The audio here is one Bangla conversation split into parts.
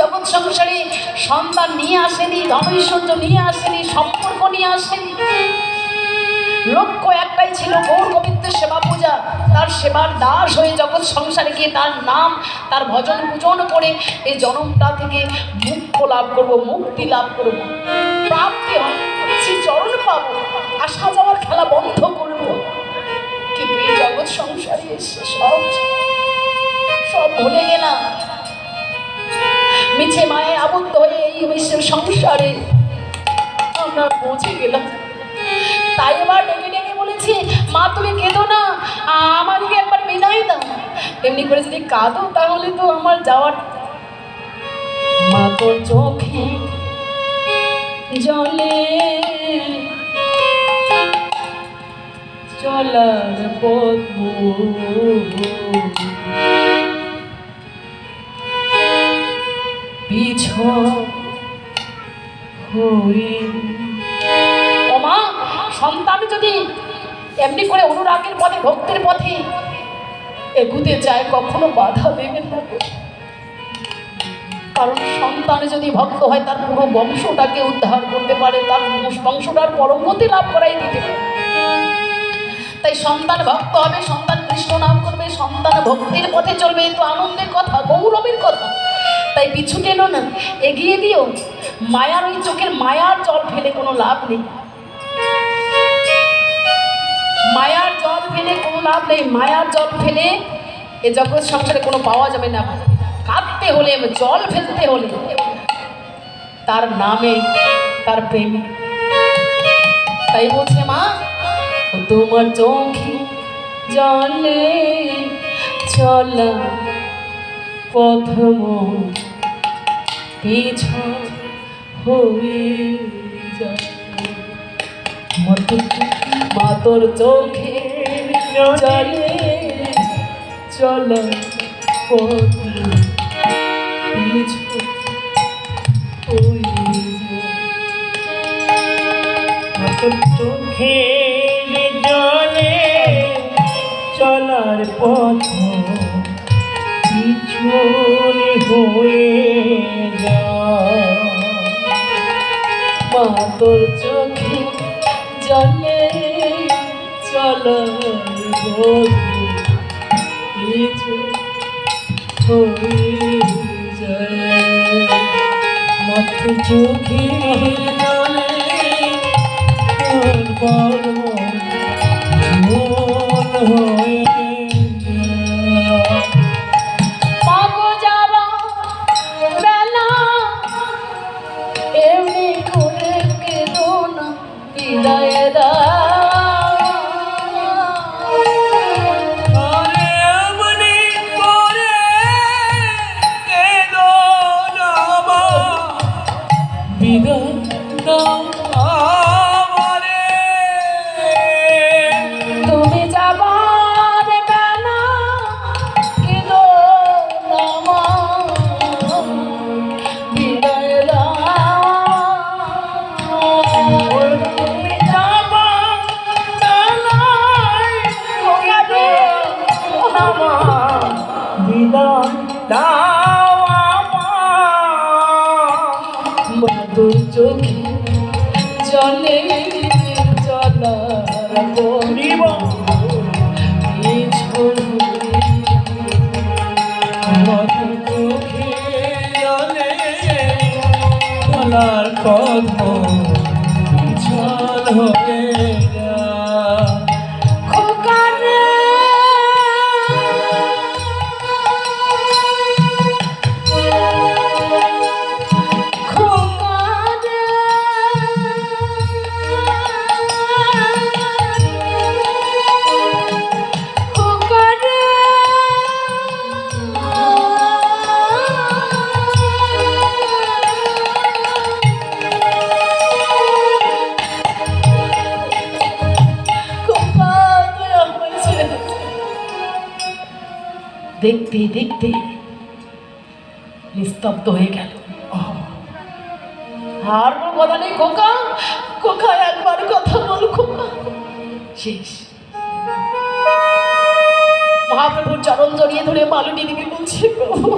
জগৎ সংসারে সন্তান নিয়ে আসেনি, ধনৈশ্বর্য নিয়ে আসেনি, সম্পর্ক নিয়ে আসেনি। লক্ষ্য একটাই ছিল গৌর গোবিন্দের সেবা পূজা। তার সেবার দাস হয়ে জগৎ সংসারে গিয়ে তার নাম, তার ভজন পূজন করে এই জনমটা থেকে মুক্ত লাভ করবো, মুক্তি লাভ করবো, প্রাপ্তি হবে, চরণ পাবো, আসা যাওয়ার খেলা বন্ধ করবো। কিন্তু এই জগৎ সংসারে এসে সব ভুলে গেলাম। মিছে মায়ে আবদ্ধ হয়ে এই বিশ্বের সংসারে আমরা পৌঁছে গেলাম। তাই এবার ডেকে ডেকে বলেছি, মা তুমি কেঁদো না, আমাকে একবার বিদায় দাও। এমনি করে যদি কাঁদো তাহলে তো আমার যাওয়ার। মা তোর চোখে জলে চলার পথ পিছন হয়ে। ও মা, সন্তান যদি এমনি করে অনুরাগের পথে, ভক্তির পথে এগুতে যায়, কখনো বাধা দেবেন না। কারণ সন্তান যদি ভক্ত হয় তার পুরো বংশটাকে উদ্ধার করতে পারে, তার বংশটার পরমগতি লাভ করাই দিতে পারে। তাই সন্তান ভক্ত হবে, সন্তান কৃষ্ণ নাম করবে, সন্তান ভক্তির পথে চলবে। এই তো আনন্দের কথা, গৌরবের কথা। তাই পিছু টেনো না, এগিয়ে দিও। মায়ার ওই চোখের মায়ার জল ফেলে কোনো লাভ নেই, মায়ার জল ফেলে কোনো লাভ নেই। মায়ার জল ফেলে এ জগৎ সংসারে কোনো পাওয়া যাবে না। কাঁদতে হলে, জল ফেলতে হলে তার নামে, তার প্রেমে। তাই বলছে মা, তোমার চোখে জলে চলা প্রথম পিছন হয়ে যায়। মা তোর চোখে জলে চলা প্রথম পিছন হয়ে যায়। চোখে জলে চলার পথ পিছন হয়ে যায়। মা তোর চোখে জলে চলার পথ পিছন হয়ে যায়। মত চোখে জলে পাগো যাবা বেলা এমনি করে কেঁদো না, বিদায় দাও। তুমি যাবার বেলা কেঁদো না মা, বিদায় দাও। তুমি যাবার বেলায় কেঁদো না মা, বিদায় দাও মাদুর চোখে জলে চলার পরিব চোখে জলে চলার পথ পিছন হয়ে যায়। খোকারে দেখতে দেখতে নিস্তব্ধ হয়ে গেল। আর কোনো কথা নেই খোকা, খোকা একবার কথা বল খোকা। শেষ। মহাপ্রভুর চরণ জড়িয়ে ধরে মালতী দেবী বলছে, প্রভু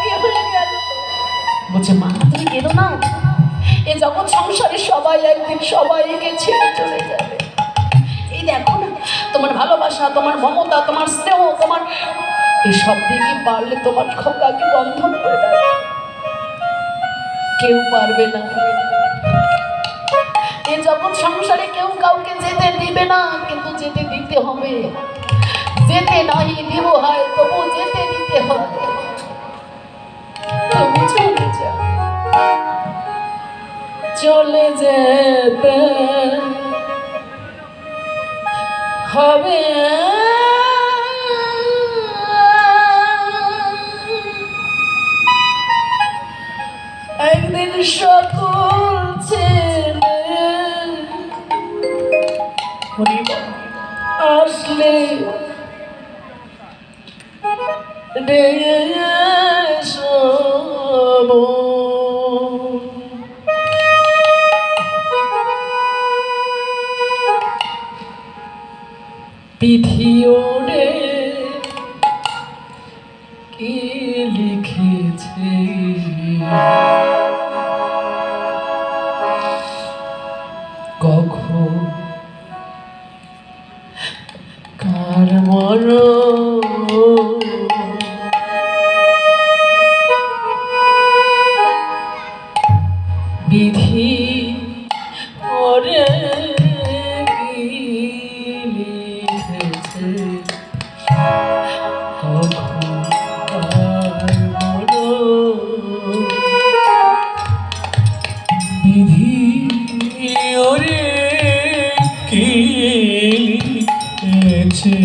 কি হয়ে গেল? বলছে মা তুমি কেঁদো না, এ জগৎ সংসারে সবাই একদিন সবাইকে ছেড়ে চলে যাবে। এই দেখো না, তোমার ভালোবাসা, তোমার মমতা, তোমার স্নেহ, তোমার এসব দিকে পারলে তোমার খোকাকে বন্ধন করে দেবে, কেউ পারবে না। এই জগৎ সংসারে কেউ কাউকে যেতে দিবে না, কিন্তু যেতে দিতে হবে। যেতে নাহি দিব হয়, তবু যেতে দিতে হবে। তবু চলে যা, চলে যেতে হবে। একদিন সকল ছেলে আসলে সব বিধিওরে কি লিখেছে, কখন কার মরণ, বিধি ওরে কি লিখেছে, কখন কার মরণ, বিধি ওরে কি লিখেছে,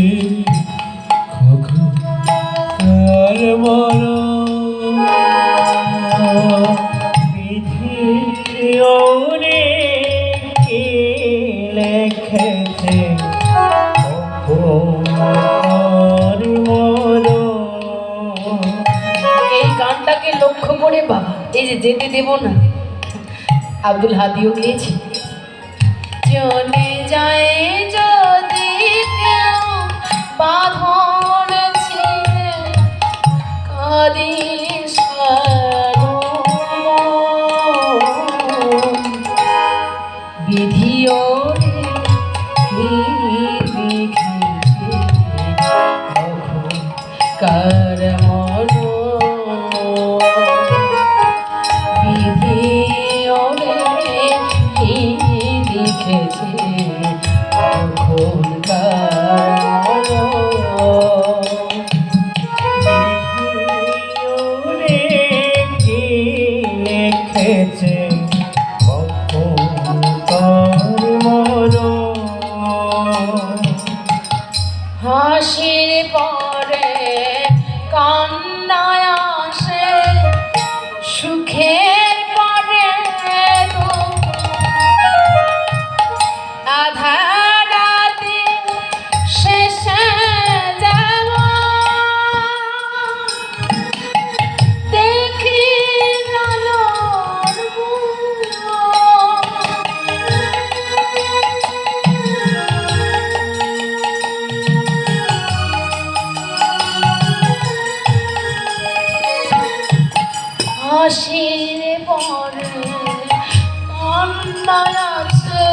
কখন কার মরণ, বিধি ওরে কি লিখেছে, কখন কার মরণ। এই গানটাকে লক্ষ্য করে বাবা এই যে যেতে দেব না, আব্দুল হাদিও গিয়েছে। চলে যায় যদি কেউ বাঁধন ছিঁড়ে, কাঁদিস কেন মন? বিধি ওরে কি লিখেছে, কখন কার মরণ, বিধি ওরে কি লিখেছে, কখন কার মরণ। ওরে কি লিখেছে, কখন কার মরণ। হাসির পরে কান্নায় আসে, সুখের পরে দুঃখ, আধার রাতে শেষে যাব দেখি আলোর মুখ। হাসির পরে কান্না আছে,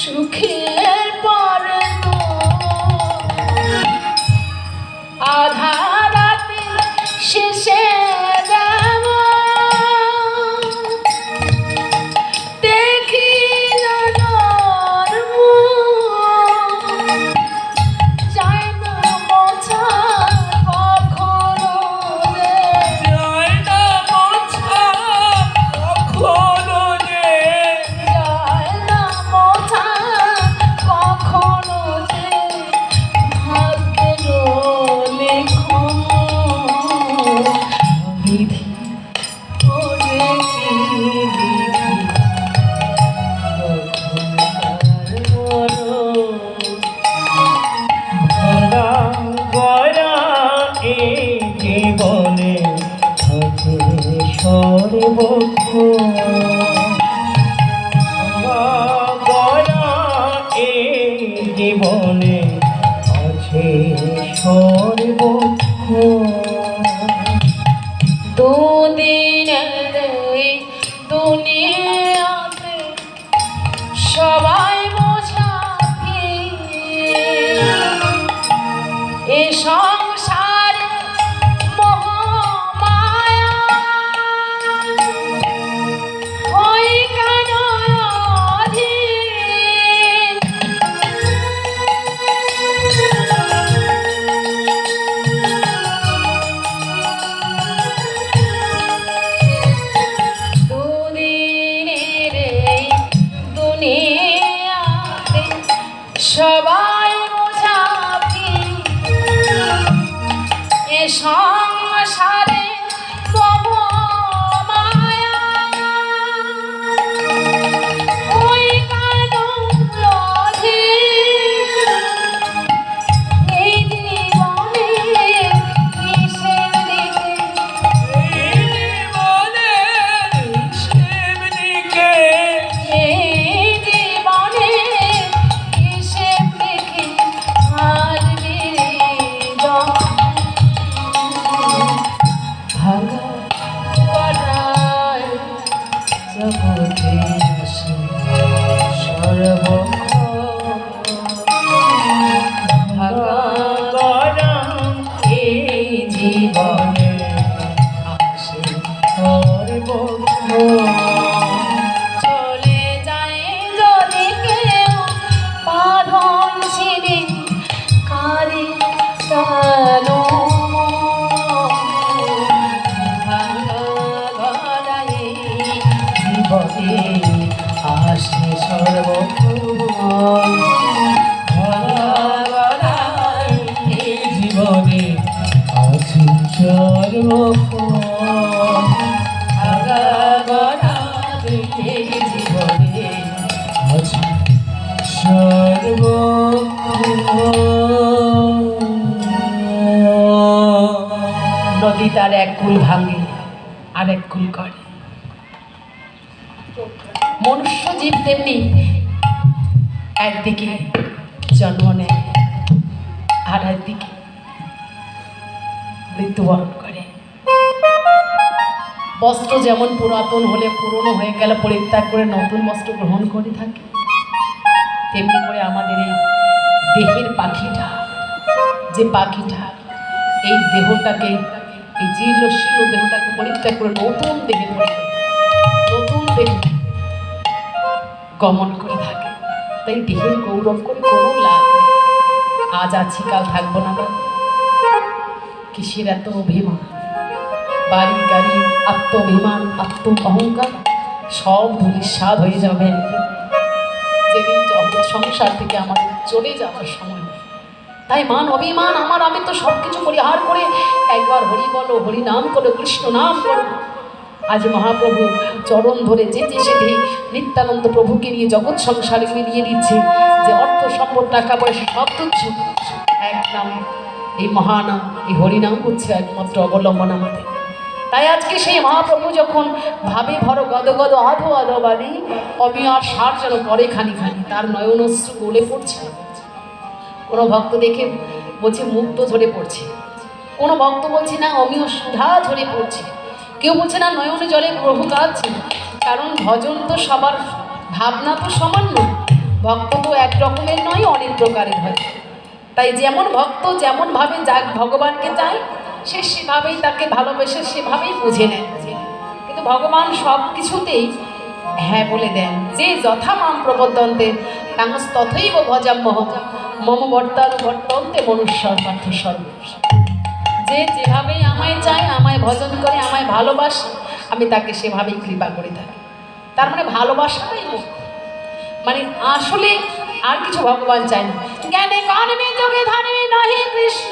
সুখের পরে তো আধার রাতে শেষে যাব দেখি আলোর মুখ। যায় না বোঝা কখনো যে, যায় না বোঝা কখনো যে, যায় না বোঝা কখনো যে, ভাগ্যের লেখন বিধি ওরে কি লিখেছে, কখন কার মরণ। ভরা ভরা এই জীবনে আছে সর্বক্ষ, ভরা এই জীবনে আছে সর্বক্ষ, এ সংসার মোহমায়া ওই কেন অধীন দুদিনের এই দুনিয়াতে সবাই বোঝাবি এ সংসারে মোহমায়া ওই কালো অধীন এই জীবনে কিসের দিকে এই জীবনের হিসেব নিকেশ এই জীবনে কিসের দিকে আর ভাঙা করায় জগতে আসে সর্বক্ষণ ভাঙা গরম এই জীবনে আসে সর্বক্ষণ চলে যায় যদি কেউ বাঁধন ছিঁড়ে কারে কালো ভাঙা গড়াই জীবনে আসে সর্বক্ষণ ভাঙা গড়াই এই জীবনে আছে সর্বক্ষণ ভাঙা গড়াই এই জীবনে আছে সর্বক্ষণ নদী তার এক কুল ভাঙে আর এক কুল করে মনুষ্য জীব তেমনি একদিকে জন্ম নেয় আর একদিকে মৃত্যুবরণ করে বস্ত্র যেমন পুরাতন হলে পুরনো হয়ে গেলে পরিত্যাগ করে নতুন বস্ত্র গ্রহণ করে থাকে তেমনি করে আমাদের এই দেহের পাখিটা যে পাখিটা এই দেহটাকে এই জীর্ণ শীর্ণ দেহটাকে পরিত্যাগ করে নতুন দেহে নতুন দেহে গমন করে থাকে তাই দেহের গৌরব করে কোনো লাভ নেই আজ আছি কাল থাকবো না কিসের এত অভিমান বাড়ি গাড়ি আত্মঅভিমান আত্ম অহংকার সব ধূলিসাৎ হয়ে যাবে যেদিন জগৎ সংসার থেকে আমাদের চলে যাওয়ার সময় তাই মান অভিমান আমার আমি তো সব কিছু পরিহার করে একবার হরি বলো হরি নাম করো কৃষ্ণ নাম করো আজ মহাপ্রভু চরণ ধরে যেতে যেতে নিত্যানন্দ প্রভুকে নিয়ে জগৎ সংসারে মিলিয়ে দিচ্ছে যে অর্থ সম্পদ টাকা পয়সা সব তুচ্ছ এক নাম এই মহানাম এই হরিনাম হচ্ছে একমাত্র অবলম্বন আমাদের তাই আজকে সেই মহাপ্রভু যখন ভাবে ভর গদ গদ আধো আধো বাড়ি অমি আর সার যেন পরে খানি খানি তার নয়নশ্রু গলে পড়ছে কোনো ভক্ত দেখে বলছে মুখ তো ঝরে পড়ছে কোনো ভক্ত বলছে না অমিও সুধা ঝরে পড়ছে কেউ বলছে না নয়নে জলে প্রভু কাঁদছে কারণ ভজন তো সবার ভাবনা তো সমান নয় ভক্ত তো এক রকমের নয় অনেক প্রকারের হয় তাই যেমন ভক্ত যেমনভাবে যা ভগবানকে চায় সে সেভাবেই তাকে ভালোবেসে সেভাবেই বুঝে নেয় কিন্তু ভগবান সব কিছুতেই হ্যাঁ বলে দেন যে যথা মাম প্রবদন্তে তাংস তথৈব ভজাম্যহ মম বর্তানুবর্তন্তে মনুষ্যর পার্থ সর্ব যে যেভাবেই আমায় চায় আমায় ভজন করে আমায় ভালোবাসে আমি তাকে সেভাবেই কৃপা করে থাকি তার মানে ভালোবাসাটাই মুখ্য মানে আসলে আর কিছু ভগবান চায় না জ্ঞানে কর্মে যোগে ধর্মে নহি কৃষ্ণ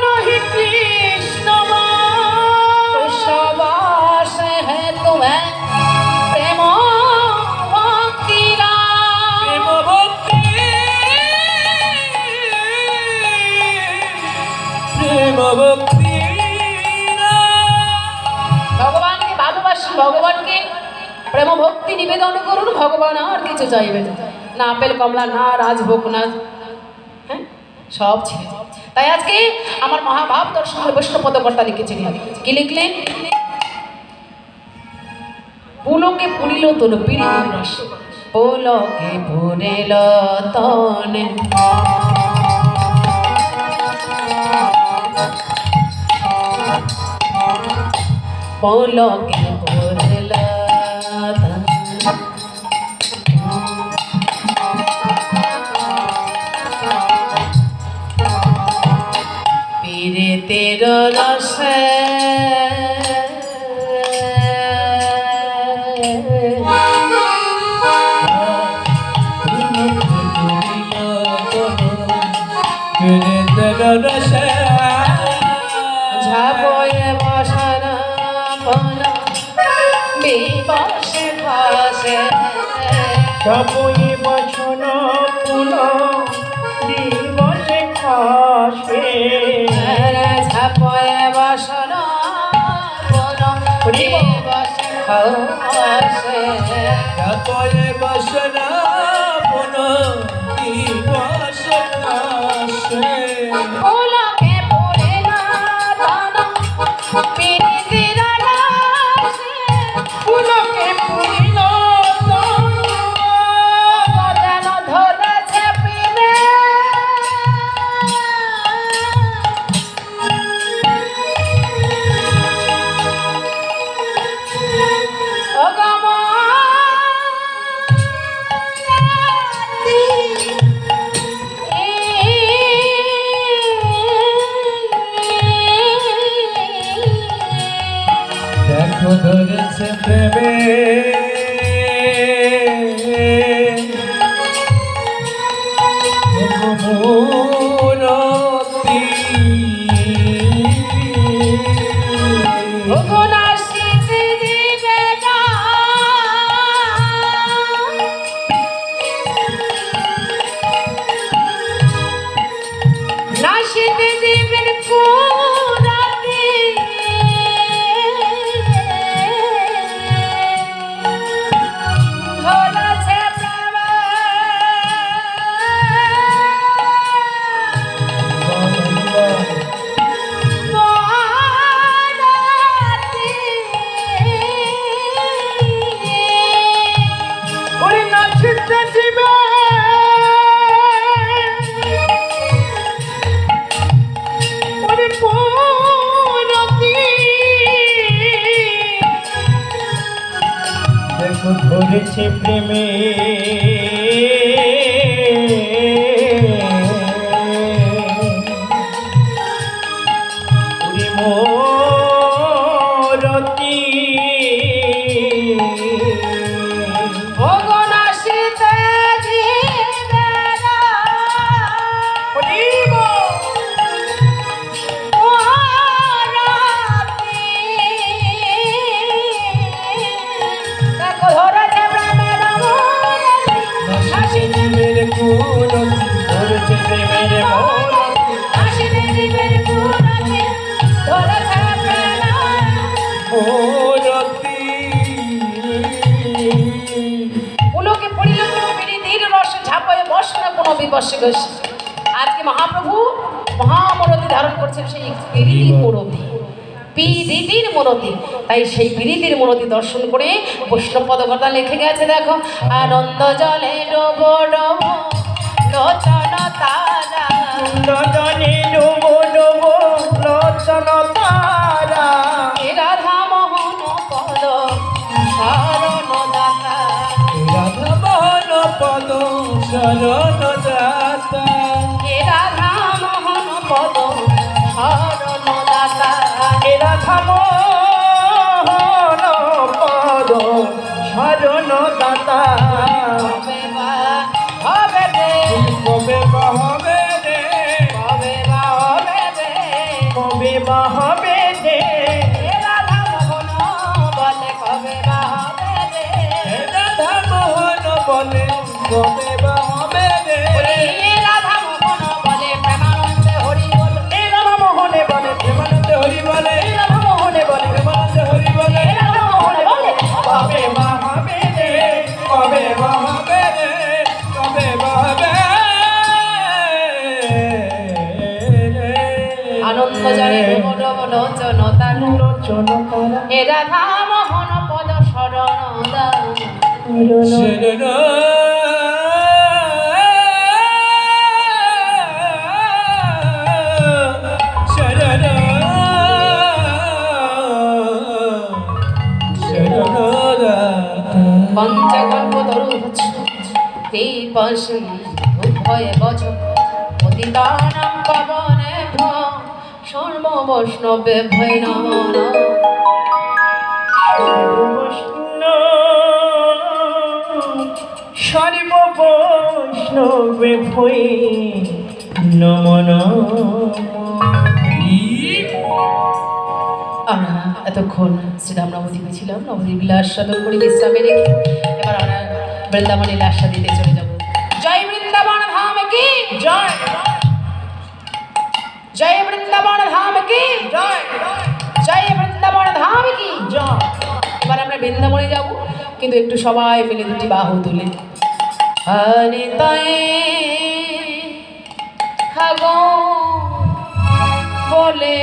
নহি কৃষ্ণ সবাস হে তুমি প্রেম ভক্তি প্রেম ভক্তি প্রেম ভক্তি ভগবানকে ভালোবাসি ভগবানকে প্রেম ভক্তি নিবেদন করুন ভগবান আর কিছু চাইবে না আপেল কমলা না রাজভোগ না হ্যাঁ সব ছিল তাই আজকে আমার মহাভাব দর্শন বৈষ্ণবপদ কর্তা লিখেছিলেন কি লিখলেন পুলকে পুরিল তোর পিড়ি রস পুলকে পুরিল তনে পলকে পড়লা পীড়িতের রসে ঝাপয়ে বসন পন বিবসে ভাসে ঝাপয়ে বসন পুন দিবসে খাসে ঝাপয়ে বসন পন বিবসে ভাসে ঝাপয়ে বসন পুন দিবসে খাসে পলকে পড়ে না দানা পীড়িতের রসে পুলকে পুরিল যেন ধরেছে পিনে দেখো ধরেছে প্রেমে মূরতি ভুবনাশীতে দিবে না নাশীতে দিবেন পুরাতে ধরেছে প্রেমে ওরে নাচিতে দিবে ওরে পুরতি দেখো ধরেছে প্রেমে ওরে মোরতি ভুবনাশীতে দিবে না ওরিব পুরাতে দেখো ধরেছে প্রেমের মূরতি নাচিতে মেরে কুলতি ধরেছে প্রেমের মোরতি নাশীতে দিবেন পুরাতে ধরেছে প্রেমে মোরতি পুলকে পড়িল পীড়িতের রসে ঝাঁপায়ে বসন কোনো বিবশে গেছে আজকে মহাপ্রভু মহামূরতি ধারণ করছেন সেই পীড়িতির মূরতি পীড়িতির মূরতি তাই সেই পীড়িতির মূরতি দর্শন করে বৈষ্ণব পদকথা লিখে গেছে দেখো আনন্দ জলে ডোবো ডোবো লোচন তারা রজনী ডুবো ডুবো লোচন তারা রাধা মোহন পদ শরণ দাতা রাধা মোহন পদ শরণ দাতা রাধা মোহন পদ শরণ দাতা রাধা মোহন পদ শরণ দাতা হবে বা হবে রে কবে বাহবে রে হবে বা হবে রে কবে বাহবে রে রাধা মোহন বলে কবে বা হবে রে রাধা মোহন বলে কবে বাহবে রে রাধা মোহন বলে প্রেমানন্দে হরি বল রাধা মোহনে বলে প্রেমানন্দে হরি বলে রাধা মোহনে বলে প্রেমানন্দে হরি বলে রাধা মোহনে বলে কবে বাহবে রে কবে বাহবে রে কবে বাহবে রে আনন্দ জলে ডোবো ডোবো লোচন তার লোচন তারা এ রাধা মোহন পদ শরণ দান শরণ শরণ কৃপাসী উভয়ে বচ পতিতানাং পাবনেভ্যো সর্ব বৈষ্ণবে ভয় নমো নমঃ। সর্ব বৈষ্ণবে ভয়ে নমো নমঃ। আমরা এতক্ষণ শ্রীরাম নবদ্বীপে ছিলাম, নবদ্বীপ বিলাস সাধন করে বিশ্রামে রেখে এবার আমরা বৃন্দাবনে লাসা দিতে চলে যাব। জয় বৃন্দাবন ধাম কি জয় জয় বৃন্দাবন ধাম কি জয় জয় বৃন্দাবন ধাম কি। জয়। এবার আমরা বৃন্দাবনে যাব, কিন্তু একটু সবাই মিলে দুটি বাহু তুলে হরে তাই হাগো বলে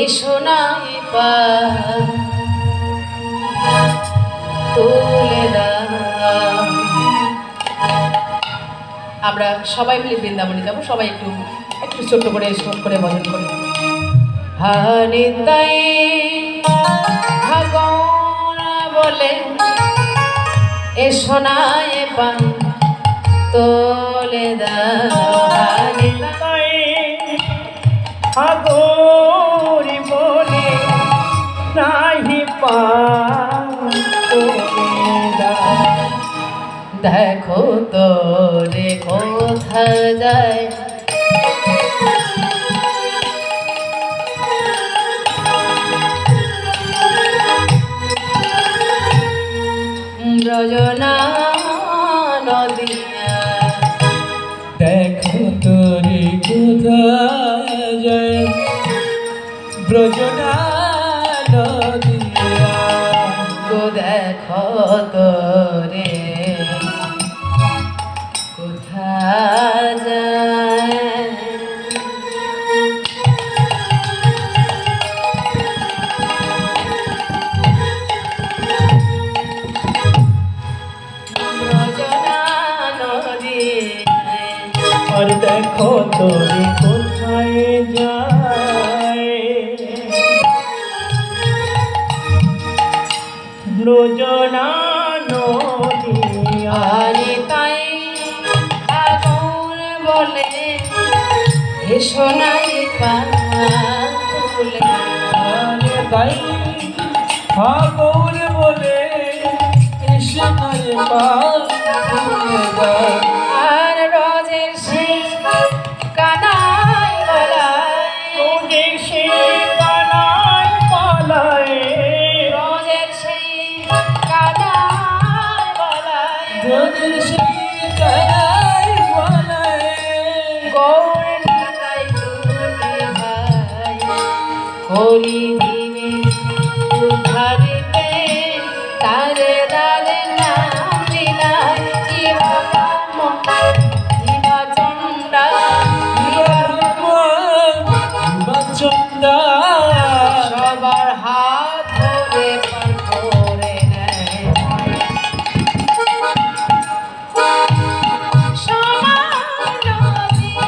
এসো না পা তুলে দাও। আমরা সবাই মিলে বৃন্দাবনে যাব, সবাই একটু একটু ছোট্ট করে শোট করে ভজন করে হরে তাই ভাগন বলে এসো না পা তোলে দাও। হরে তাই আগরি বলে নাহি পারা দেখো তো রে কোথা যায় ব্রজনা নদিয়া। দেখো তোরে কোথায় যায় ব্রজনা নদিয়া। গো দেখো তো রে কোথা যায় ব্রজনা নদিয়া। আর দেখো তোরে কোথায় যায় ব্রজনা নদিয়া। আরে তাই আগুন বলে এসো নাই পালে। আরে তাই ঠাকুর বলে এসে নাই পাল আর রোজের সেই কানাই বলায় সে কানাই পালায় রোজের সেই কানাই বলায় রোজের সেই কানাই পালায় গৌর নিতাই দুটি ভাই কলি দিনে উদ্ধারিতে তারে দারে নাম দিলাই ইবা চন্ডা চন্দা সবার হাত ধরে পার করে নেয় সমান দিয়া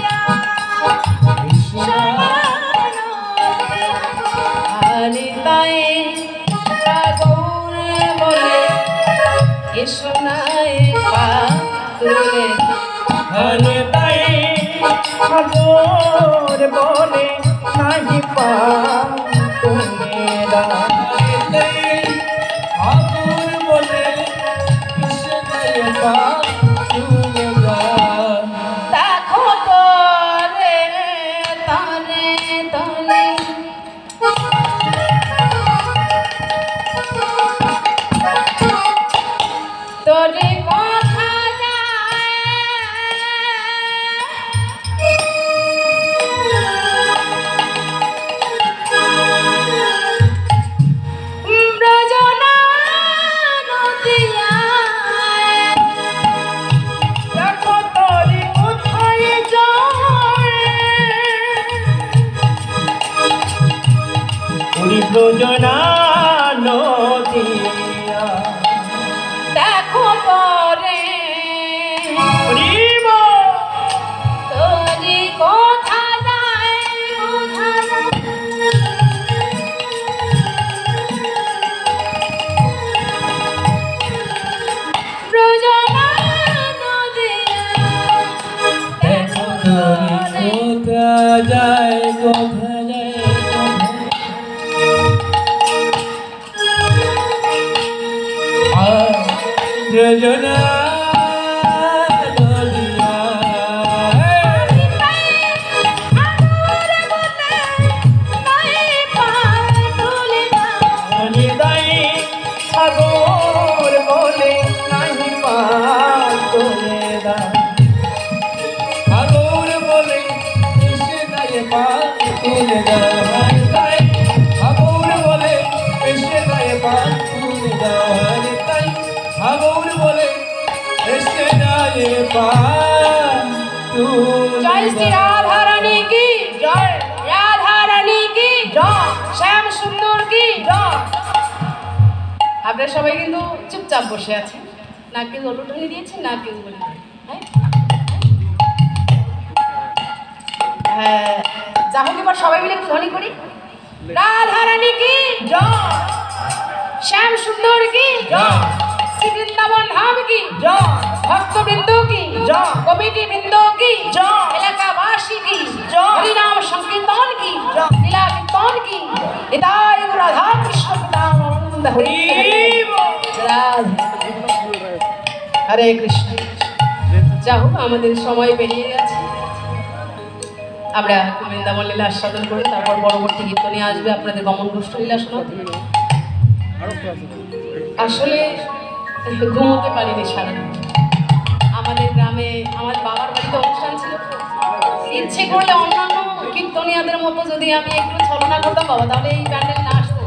আরে তাই গৌর বলে এসো নাই পা তুলে। আরে তাই ঠাকুর বলে নাহি পা তুমেরা। ঠাকুর বলে এসে নাই পা তুমেরা। দেখো তো রে তারে তলে তোরে কথা ব্রজনা নদিয়া। দেখো তোরে কোথায় যায় পুরী ব্রজনা নদিয়া। দেখো পরে হরিব তোরে কথা যায় কথা যায়। যায় কোথা যায় রজনা জয় শ্রী রাধা রানী কি জয়, রাধা রানী কি জয়, শ্যাম সুন্দর কি জয়। আপনারা সবাই কিন্তু চুপচাপ বসে আছেন, না কেউ অলুটনি দিয়েছেন, না কেউ বলে হ্যাঁ। যা হোক, এবার সবাই মিলে একটু ধ্বনি করি। রাধা রানী কি জয়, শ্যাম সুন্দর কি জয়, শ্রী বৃন্দাবন ধাম কি জয়, ভক্তবৃন্দ কি জয়, কমিটি বৃন্দ কি জয়, এলাকাবাসী কি জয়, হরিনাম সংকীর্তন কি জয়, লীলা কীর্তন কি, নিতাই রাধা কৃষ্ণ প্রেমানন্দ হরি হরে কৃষ্ণ। যা হোক, আমাদের সময় বেরিয়ে গেছে, আমরা বৃন্দাবন লীলা আস্বাদন করে তারপর পরবর্তী কীর্তনে আসবে আপনাদের গমন গোষ্ঠ লীলা শোনাতে। আসলে ঘুমোতে পারিনি সারা। আমাদের গ্রামে আমার বাবার বাড়িতে অনুষ্ঠান ছিল, ইচ্ছে করলে অন্যান্য কীর্তনিয়াদের মতো যদি আমি একটু ছলনা করতাম বাবা, তাহলে এই প্যান্ডেল না আসতো।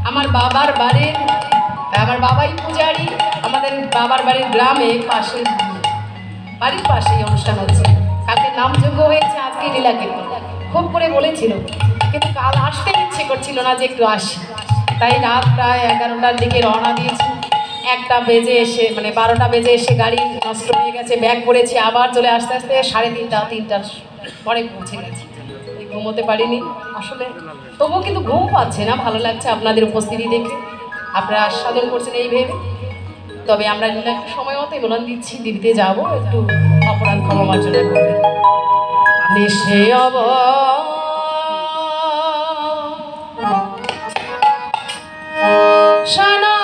আমার বাবাই পূজারি, আমাদের বাবার বাড়ির গ্রামে বাড়ির পাশেই অনুষ্ঠান হচ্ছে, কালকে নামযোগ্য হয়েছে, আজকে লীলা কীর্তন খুব করে বলেছিল, কিন্তু কাল আসতে ইচ্ছে করছিল না যে একটু আসি, তাই রাত প্রায় 11টার দিকে রওনা দিয়েছি। 1টা বেজে এসে 12টা বেজে এসে গাড়ি নষ্ট হয়ে গেছে, ব্যাগ পড়েছি, আবার চলে আসতে আসতে 3:30 পরে পৌঁছে গেছি। ঘুমোতে পারিনি আসলে, তবুও কিন্তু ঘুম পাচ্ছে না, ভালো লাগছে আপনাদের উপস্থিতি দেখে, আপনারা আস্বাদন করছেন এই ভেবে। তবে আমরা একটু সময় মতো বলান দিচ্ছি, দিদিতে যাব, একটু অপরাধ ক্ষমা মার্জনা করবে। নিশে শোনো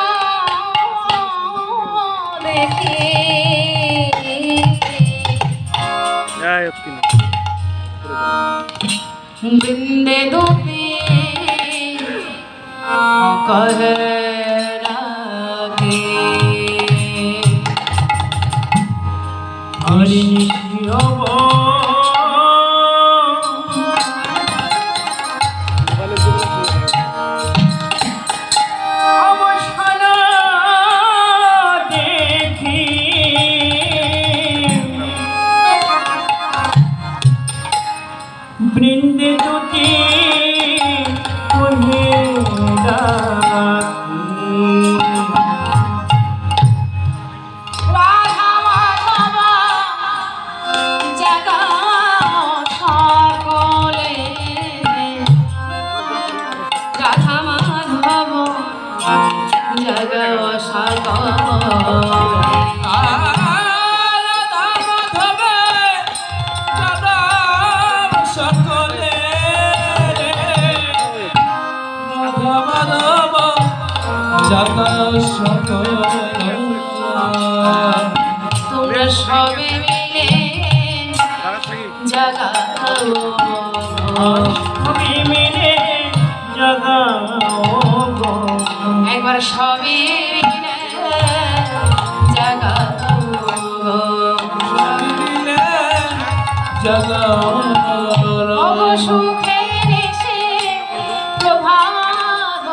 দেখি বৃন্দে দুপি কহে রাগে হরি বৃন্দে দুটি কহে রাধা মাধব জাগা সকলে, রাধা মাধব জাগা সকলে, তোমরা সবে মিলে জাগাও, একবার সবে মিলে জাগাও, সুখে নিশে প্রভাত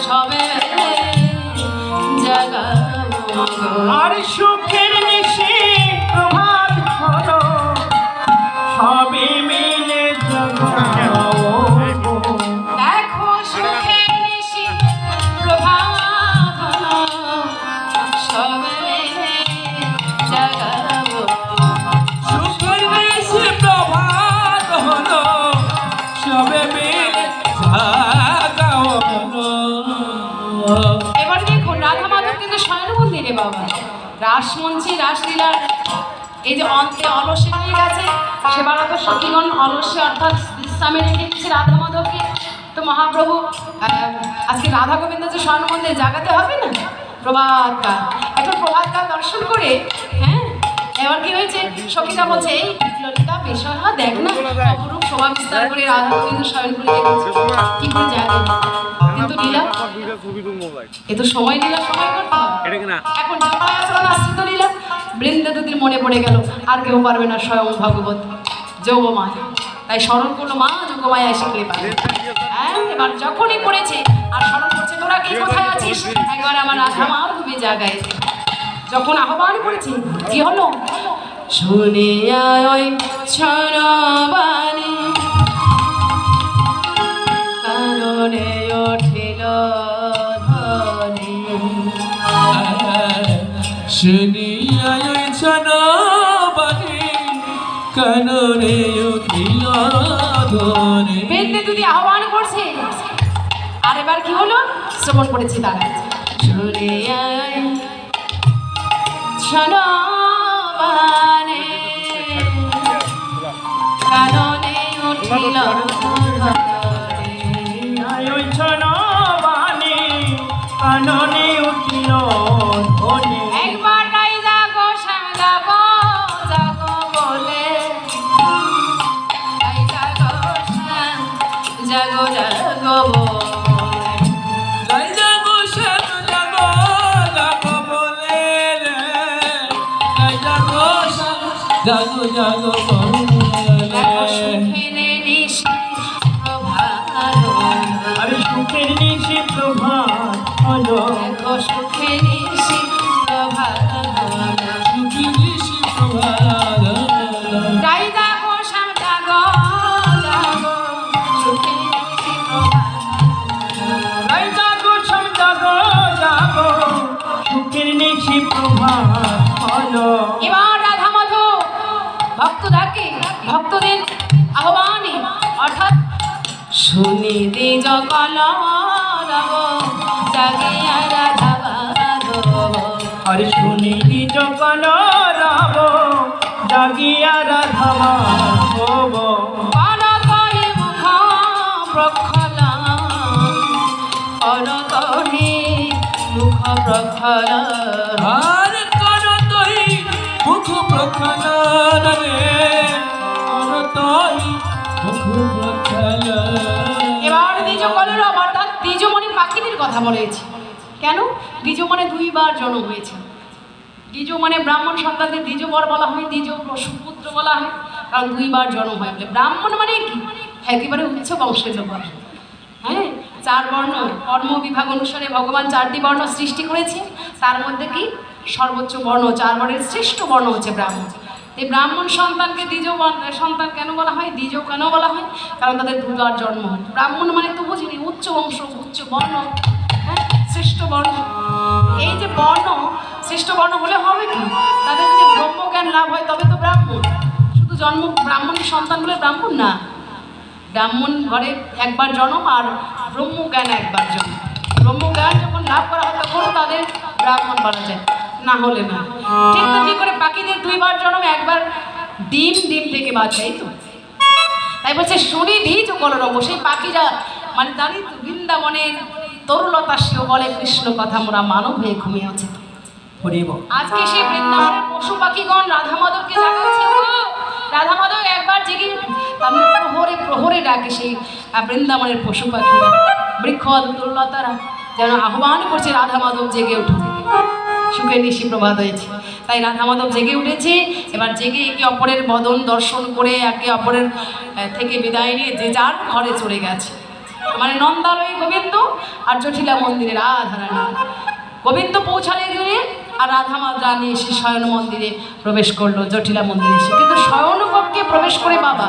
সবে জাগাও, আর সুখের নিশে প্রভাত হলো সবে মিলে জাগাও। দেখো সুখে নিশে প্রভাত সবে জাগাও, সুখের নিশে প্রভাত হলো সবে মিলে জাগাও। এবার দেখুন রাধা মাধব কিন্তু স্বয়ং মন্দিরে বাবা রাসমঞ্চে রাসলীলার এই যে অন্তে অলসে হয়ে গেছে, সেবারত সখীগণ অলসে অর্থাৎ বিশ্রামে রেখে দিচ্ছে রাধা মাধবকে। তো মহাপ্রভু আজকে রাধা গোবিন্দ যে স্বর্ণ মন্দিরে জাগাতে হবে না প্রভাত কাল, এখন প্রভাত কাল দর্শন করে, হ্যাঁ এবার কি হয়েছে, সখীরা বলছে এই ললিতা বিষয় দেখ না অপরূপ শোভা বিস্তার করে রাধা গোবিন্দ শয়ন করে রেখেছে, কি করে জাগে, কিন্তু লীলা এ তো সময় লীলা সময় করতে হবে। এখন জপায় আচরণ আশ্রিত লীলা বৃন্দে দুদির মনে পড়ে গেল, আর কেউ পারবে না স্বয়ং ভগবত যোগমায়, তাই স্মরণ করলো মা যোগমায় এসে কৃপা। হ্যাঁ এবার যখনই করেছে আর স্মরণ করছে তোরা কি কোথায় আছিস, একবার আমার রাধা মার ঘুমে জাগায়, যখন আহ্বান করেছি কি হলো, শুনে আয় ছড়বাণী কারণে উঠিল ধ্বনি, শুনিয়া বাণী কাননে উঠিল ধ্বনি। বেদে যদি আহ্বান করছে, আর এবার কি হলো শ্রবণ করেছি তারা, শুনে আয় ছড়বাণী কারণে উঠিল কাননে উঠিল ধ্বনি। একবার নাই জাগো শ্যাম জাগো জাগো বলে, নাই জাগো শ্যাম জাগো জাগো বলে, গাই জাগো শ্যাম জাগো জাগো বলে রে, গাই জাগো শ্যাম জাগো জাগো দেখো বলে। সুখেনে নিশি প্রভাত, আরে সুখের নিশি প্রভাত হলো, দেখো সুখে নিশি প্রভাত, সুখের নিশি প্রভাত হলো। নাই জাগো শ্যাম জাগো জাগো সুখে নিশি প্রভাত, গাই জাগো শ্যাম জাগো জাগো সুখের নিশি প্রভাত হলো। এবার রাধা মাধব ভক্তদাকে ভক্তদের আহ্বানে অর্থাৎ শুনি দ্বিজ কলরব জাগিয়া রাধা মাধব, আর শুনি নিজ কলরব জাগিয়া রাধা মাধব। করতহি মুখ প্রক্ষল, করতহি মুখ প্রক্ষল, আর করতই মুখ প্রক্ষালন রে, করতই মুখ প্রক্ষালন। এবার দ্বিজ কলরব অর্থাৎ দ্বিজমণি পাখিদের কথা বলেছি। কেন দ্বিজ মানে দুইবার জন্ম হয়েছে, দ্বিজ মানে ব্রাহ্মণ সন্তানদের দ্বিজবর বলা হয়, দ্বিজ সুপুত্র বলা হয়, কারণ দুইবার জন্ম হয় বলে। ব্রাহ্মণ মানে কি একেবারে উচ্চ বংশের লোক, হ্যাঁ চার বর্ণ কর্ম বিভাগ অনুসারে ভগবান চারটি বর্ণ সৃষ্টি করেছে, তার মধ্যে কি সর্বোচ্চ বর্ণ চার বর্ণের শ্রেষ্ঠ বর্ণ হচ্ছে ব্রাহ্মণ। এই ব্রাহ্মণ সন্তানকে দ্বিজ সন্তান কেন বলা হয়, দ্বিজ কেন বলা হয়, কারণ তাদের দুবার জন্ম হয়। ব্রাহ্মণ মানে তো বুঝিনি উচ্চ বংশ উচ্চ বর্ণ, হ্যাঁ শ্রেষ্ঠ বর্ণ। এই যে বর্ণ শ্রেষ্ঠ বর্ণ হলে হবে কি, তাদের যদি ব্রহ্মজ্ঞান লাভ হয় তবে তো ব্রাহ্মণ। শুধু জন্ম ব্রাহ্মণের সন্তান বলে ব্রাহ্মণ না, ব্রাহ্মণ ঘরে একবার জন্ম আর ব্রহ্মজ্ঞান একবার জন্ম। ব্রহ্মজ্ঞান যখন লাভ করা হয় তখন তাদের ব্রাহ্মণ বলা যায়, না হলে না। ঠিক তেমনি করে পাখিদের দুইবার জন্ম, একবার ডিম থেকে বাঁচে, এই তো তাই বলছে শুনি দ্বিজ কলরব, সেই পাখিরা মানে জানি তো বৃন্দাবনের তরুলতা সেও বলে কৃষ্ণ কথা মোরা মানব হয়ে ঘুমিয়ে আছে। আজকে সেই বৃন্দাবনের পশু পাখিগণ রাধা মাধবকে জাগাচ্ছে, রাধা মাধব একবার জেগে তাদের প্রহরে প্রহরে ডাকে সেই বৃন্দাবনের পশু পাখিরা, বৃক্ষ তরুলতারা যেন আহ্বান করছে রাধা মাধব জেগে উঠুন। সুখে নিশি প্রভাত হয়েছে, তাই রাধা মাধব জেগে উঠেছে। এবার জেগে একে অপরের বদন দর্শন করে একে অপরের থেকে বিদায় নিয়ে যে যার ঘরে চলে গেছে, মানে নন্দালয় গোবিন্দ আর জটিলা মন্দিরে রাধা রানী। গোবিন্দ পৌঁছালে গিয়ে আর রাধা রানী এসে শয়ন মন্দিরে প্রবেশ করলো, জটিলা মন্দিরে এসে। কিন্তু শয়ন কক্ষে প্রবেশ করে বাবা